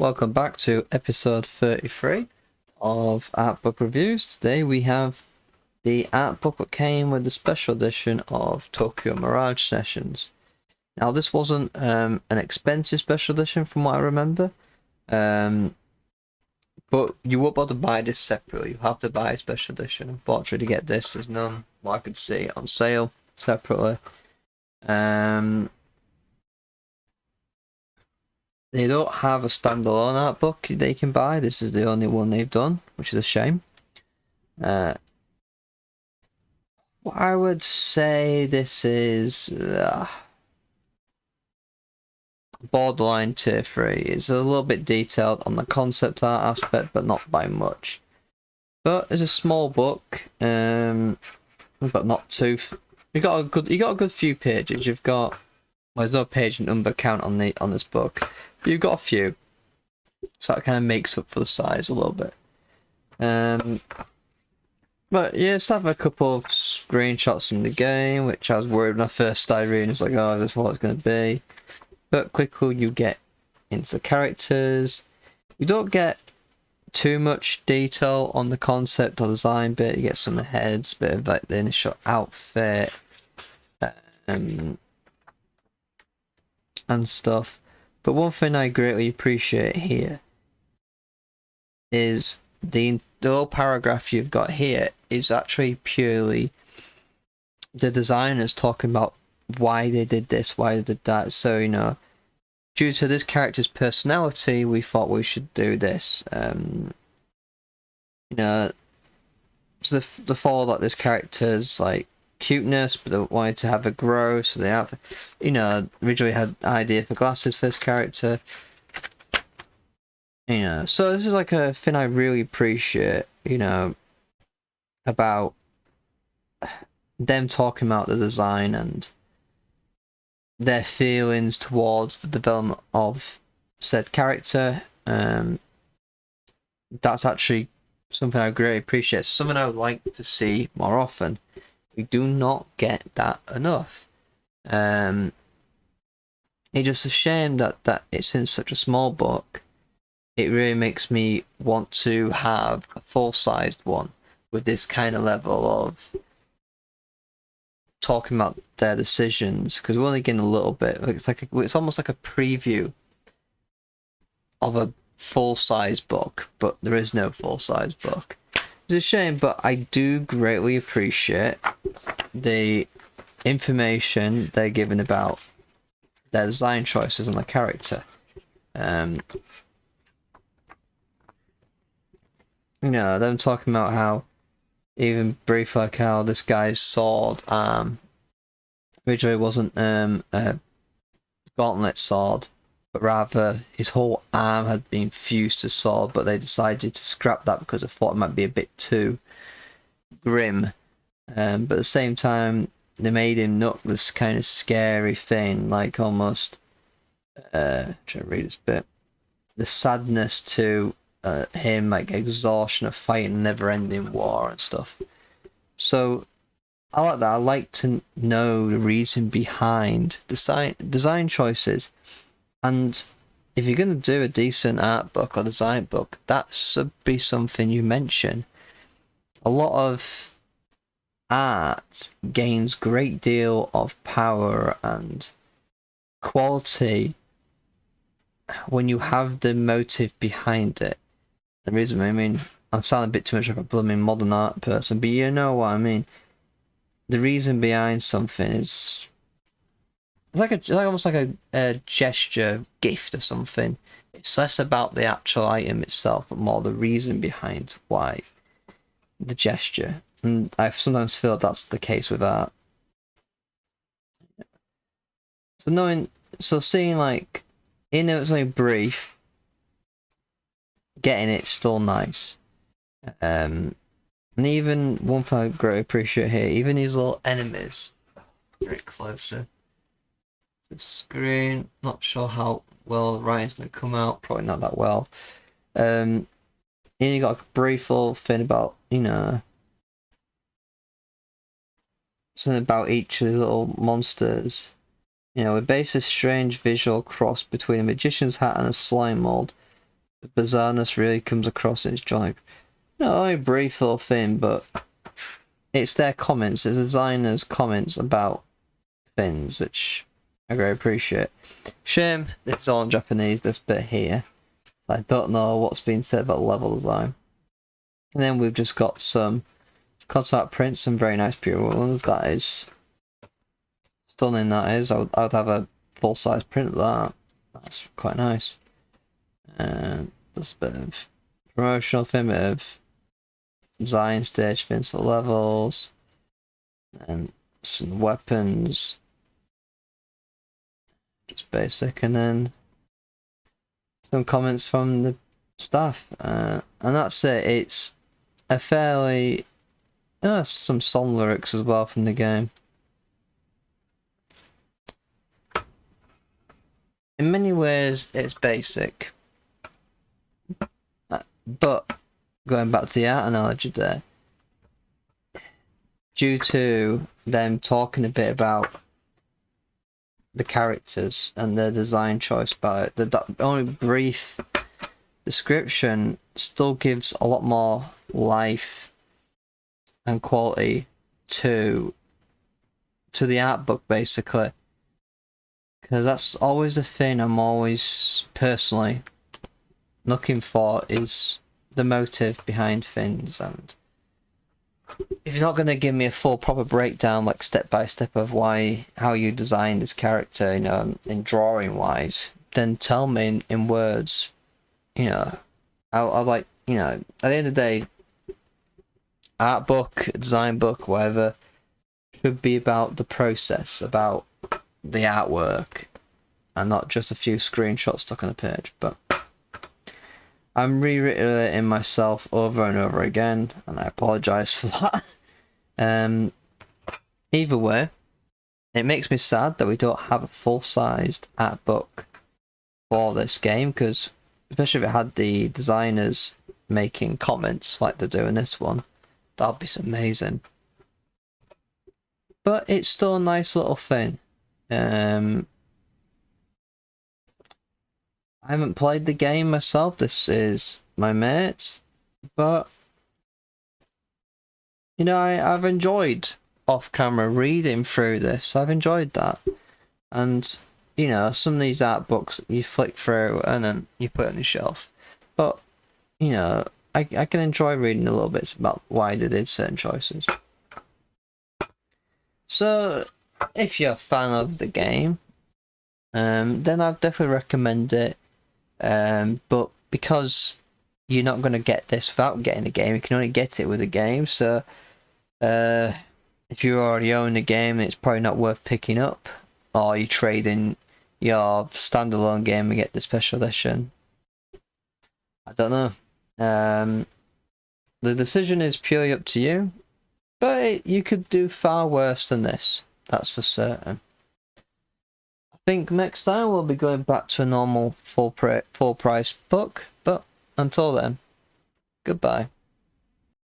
Welcome back to episode 33 of Art Book Reviews. Today we have the art book that came with the special edition of Tokyo Mirage Sessions. Now this wasn't an expensive special edition from what I remember, but you won't bother to buy this separately. You have to buy a special edition. Unfortunately, to get this, there's none, what I could see, on sale separately. They don't have a standalone art book they can buy. This is the only one they've done, which is a shame. I would say this is borderline tier 3. It's a little bit detailed on the concept art aspect, but not by much. But it's a small book, but not too. You got a good few pages. You've got, well, there's no page number count on this book. But you've got a few, so that kind of makes up for the size a little bit. But yeah, let's have a couple of screenshots from the game, which I was worried when I first started reading. It's like, oh, this is what it's going to be. But quickly you get into the characters. You don't get too much detail on the concept or design bit. You get some of the heads, bit of like the initial outfit, and stuff. But one thing I greatly appreciate here is the whole paragraph you've got here is actually purely the designers talking about why they did this, why they did that. So, you know, due to this character's personality, we thought we should do this. You know, so they follow like this character's like cuteness, but they wanted to have her grow, so they have, you know, originally had an idea for glasses for this character. You know, so this is like a thing I really appreciate, you know, about them talking about the design and their feelings towards the development of said character. That's actually something I greatly appreciate. Something I would like to see more often. We do not get that enough. It's just a shame that it's in such a small book. It really makes me want to have a full-sized one with this kind of level of talking about their decisions, because we're only getting a little bit. It's almost like a preview of a full-size book, but there is no full-size book. It's a shame, but I do greatly appreciate the information they're given about their design choices and the character. You know, them talking about how, even briefly, like how this guy's sword originally wasn't a gauntlet sword, but rather his whole arm had been fused to sword, but they decided to scrap that because they thought it might be a bit too grim. But at the same time, they made him look this kind of scary thing, like almost, trying to read this bit, the sadness to him, like exhaustion of fighting a never-ending war and stuff. So I like that. I like to know the reason behind design choices. And if you're going to do a decent art book or design book, that should be something you mention. A lot of art gains great deal of power and quality when you have the motive behind it. The reason, I mean, I'm sounding a bit too much like a blooming modern art person, but you know what I mean. The reason behind something is, it's almost like a gesture, gift or something. It's less about the actual item itself, but more the reason behind why the gesture. And I sometimes feel that's the case with art. So seeing like, even though it's only brief, getting it's still nice. And even one thing I greatly appreciate here, even these little enemies, very closer. The screen, not sure how well the writing's gonna come out, probably not that well. And you got a brief little thing about, you know, something about each of the little monsters. You know, we base a strange visual cross between a magician's hat and a slime mold. the bizarreness really comes across in its drawing. No, only a brief little thing, but it's their comments, it's the designers' comments about fins, which I very appreciate. Shame this is all in Japanese, this bit here. I don't know what's being said about level design. And then we've just got some concept art prints, some very nice pure ones. That is stunning, that is. I would have a full-size print of that. That's quite nice. And just a bit of promotional thing, a bit of Zeion stage fins for levels. And some weapons. Just basic, and then some comments from the staff. And that's it. It's a fairly... some song lyrics as well from the game. In many ways, it's basic. But, going back to the art analogy there, due to them talking a bit about the characters and their design choice about it, the only brief description still gives a lot more life and quality to the art book, basically, because that's always the thing I'm always personally looking for, is the motive behind things. And if you're not going to give me a full proper breakdown, like step by step of how you designed this character, you know, in drawing wise, then tell me in words. You know, I'll like, you know, at the end of the day, art book, design book, whatever, should be about the process, about the artwork, and not just a few screenshots stuck on a page. But I'm reiterating myself over and over again, and I apologise for that. Either way, it makes me sad that we don't have a full-sized art book for this game, because especially if it had the designers making comments like they do in this one, that'd be amazing. But it's still a nice little thing. I haven't played the game myself, this is my mates, but you know, I've enjoyed off camera reading through this. I've enjoyed that. And you know, some of these art books you flick through and then you put it on the shelf. But you know, I can enjoy reading a little bit about why they did certain choices. So if you're a fan of the game, then I'd definitely recommend it. But because you're not going to get this without getting the game, you can only get it with the game. So if you already own the game, it's probably not worth picking up, or you trade in your standalone game and get the special edition. I don't know. The decision is purely up to you, but you could do far worse than this, that's for certain. I think next time we'll be going back to a normal full price book, but until then, goodbye.